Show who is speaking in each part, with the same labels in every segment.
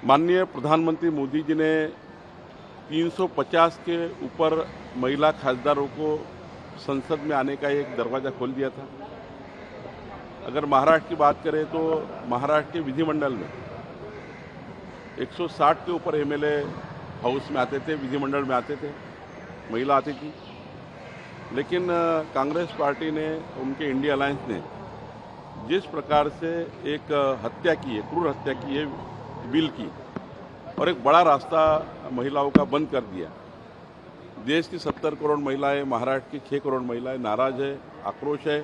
Speaker 1: माननीय प्रधानमंत्री मोदी जी ने 350 के ऊपर महिला खासदारों को संसद में आने का एक दरवाज़ा खोल दिया था। अगर महाराष्ट्र की बात करें तो महाराष्ट्र के विधिमंडल में 160 के ऊपर एमएलए हाउस में आते थे, विधिमंडल में आते थे, महिला आती थी। लेकिन कांग्रेस पार्टी ने, उनके इंडिया अलायंस ने जिस प्रकार से एक हत्या की है, क्रूर हत्या की है बिल की, और एक बड़ा रास्ता महिलाओं का बंद कर दिया। देश की 70 करोड़ महिलाएं, महाराष्ट्र की 6 करोड़ महिलाएं नाराज है, आक्रोश है।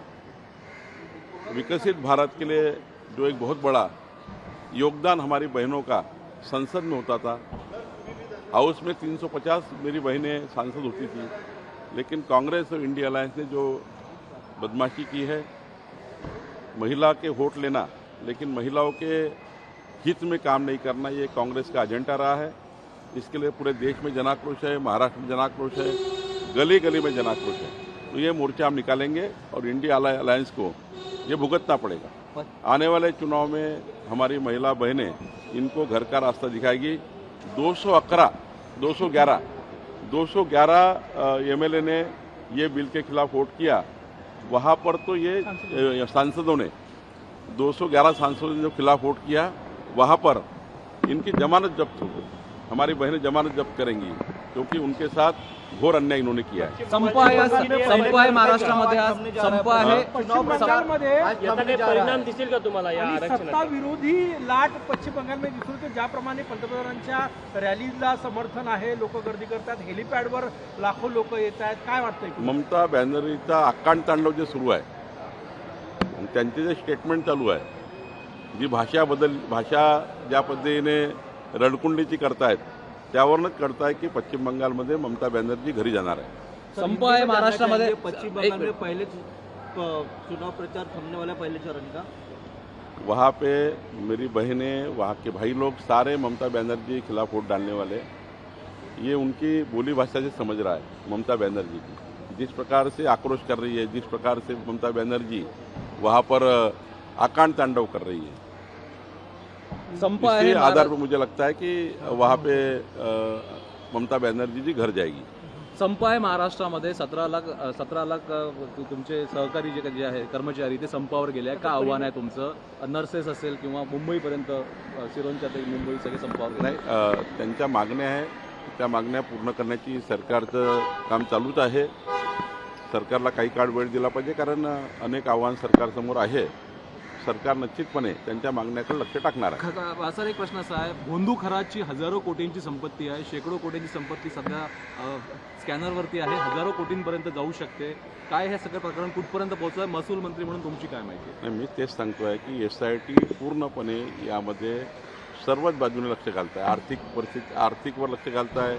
Speaker 1: विकसित भारत के लिए जो एक बहुत बड़ा योगदान हमारी बहनों का संसद में होता था, हाउस में 350 मेरी बहनें सांसद होती थी, लेकिन कांग्रेस और इंडिया अलायंस ने जो बदमाशी की है, महिला के वोट लेना लेकिन महिलाओं के हित में काम नहीं करना, ये कांग्रेस का एजेंडा रहा है। इसके लिए पूरे देश में जनाक्रोश है, महाराष्ट्र में जनाक्रोश है, गली गली में जनाक्रोश है। तो ये मोर्चा हम निकालेंगे और इंडिया अलायंस को ये भुगतना पड़ेगा। आने वाले चुनाव में हमारी महिला बहनें इनको घर का रास्ता दिखाएगी। 211 एमएलए ने ये बिल के खिलाफ वोट किया। वहाँ पर तो ये सांसदों ने 211 सांसदों ने जो खिलाफ वोट किया, वहाँ पर इनकी जमानत जब्त हो गई। हमारी बहनें जमानत जब्त करेंगी क्योंकि उनके साथ घोर अन्याय इन्होंने किया है।
Speaker 2: संप आहे महाराष्ट्रामध्ये, आज संप आहे।
Speaker 3: पश्चिम बंगालमध्ये
Speaker 4: परिणाम दिसेल का तुम्हाला या आरक्षणाचा?
Speaker 3: सत्ता विरोधी लाट पश्चिम बंगालमध्ये दिसून येते। ज्याप्रमाणे पंतप्रधानांच्या रॅलीला समर्थन आहे, लोक गर्दी करतात, हेलिपॅडवर लाखो लोक येत आहेत, काय वाटतंय?
Speaker 1: ममता बॅनर्जीचा आकांड तांडव जे सुरू आहे, त्यांचे जे स्टेटमेंट चालू आहे, जी भाषा ज्या पद्धतीने रडकुंडीची करतायत, त्यावरूनच कळताय की पश्चिम बंगालमध्ये ममता बॅनर्जी घरी जाणार आहे।
Speaker 2: संप आहे महाराष्ट्रामध्ये।
Speaker 5: पश्चिम बंगाल में पहले चुनाव प्रचार थमने वाला पहले चरण का,
Speaker 1: वहाँ पे मेरी बहनें, वहाँ के भाई लोग सारे ममता बनर्जी के खिलाफ वोट डालने वाले। ये उनकी बोली भाषा से समझ रहा है ममता बनर्जी की, जिस प्रकार से आक्रोश कर रही है, जिस प्रकार से ममता बनर्जी वहाँ पर आकांड तांडव कर रही है, इसके आधार पर मुझे लगता है कि वहाँ पे ममता बनर्जी जी घर जाएगी।
Speaker 2: संप आहे महाराष्ट्रामध्ये। 17 लाख तुमचे सहकारी जे आहे कर्मचारी ते संपावर गेले आहे। का आव्हान आहे तुमचं? नर्सेस असेल किंवा मुंबईपर्यंत, सिरोंच्या ते मुंबई सगळे संपावर गेले।
Speaker 1: नाही, त्यांच्या मागण्या आहे, त्या मागण्या पूर्ण करण्याची सरकारचं काम चालूच आहे। सरकारला काही काळ वेळ दिला पाहिजे, कारण अनेक आव्हान सरकारसमोर आहे। सरकार निश्चितपणे त्यांच्या मागण्याकडे लक्ष टाकणार आहे।
Speaker 2: असा एक प्रश्न असा आहे, भोंदू खराची हजारो कोटींची संपत्ती आहे, शेकडो कोटींची संपत्ती सध्या स्कॅनरवरती आहे, हजारो कोटींपर्यंत जाऊ शकते। काय हे सगळं प्रकरण कुठपर्यंत पोहोचलं? महसूल मंत्री म्हणून तुमची काय माहिती आहे?
Speaker 1: मी तेच सांगतोय की SIT पूर्णपणे यामध्ये सर्वच बाजूने लक्ष घालत आहे। आर्थिक परिस्थिती, आर्थिकवर लक्ष घालत आहे,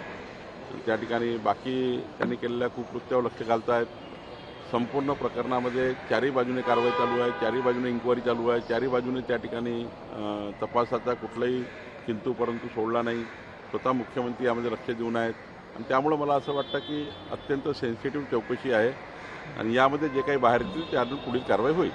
Speaker 1: त्या ठिकाणी बाकी त्यांनी केलेल्या कुकृत्यावर लक्ष घालत आहेत। संपूर्ण प्रकरणामध्ये चारही बाजूने कारवाई चालू आहे, चारही बाजूने इन्क्वायरी चालू आहे, चारही बाजूने त्या ठिकाणी तपासाचा कुठलाही किंतु परंतु सोडला नाही। स्वतः मुख्यमंत्री यामध्ये लक्ष देऊन आहेत, आणि त्यामुळे मला असं वाटतं की अत्यंत सेन्सिटिव्ह चौकशी आहे, आणि यामध्ये जे काही बाहेर येतील त्यातून पुढील कारवाई होईल।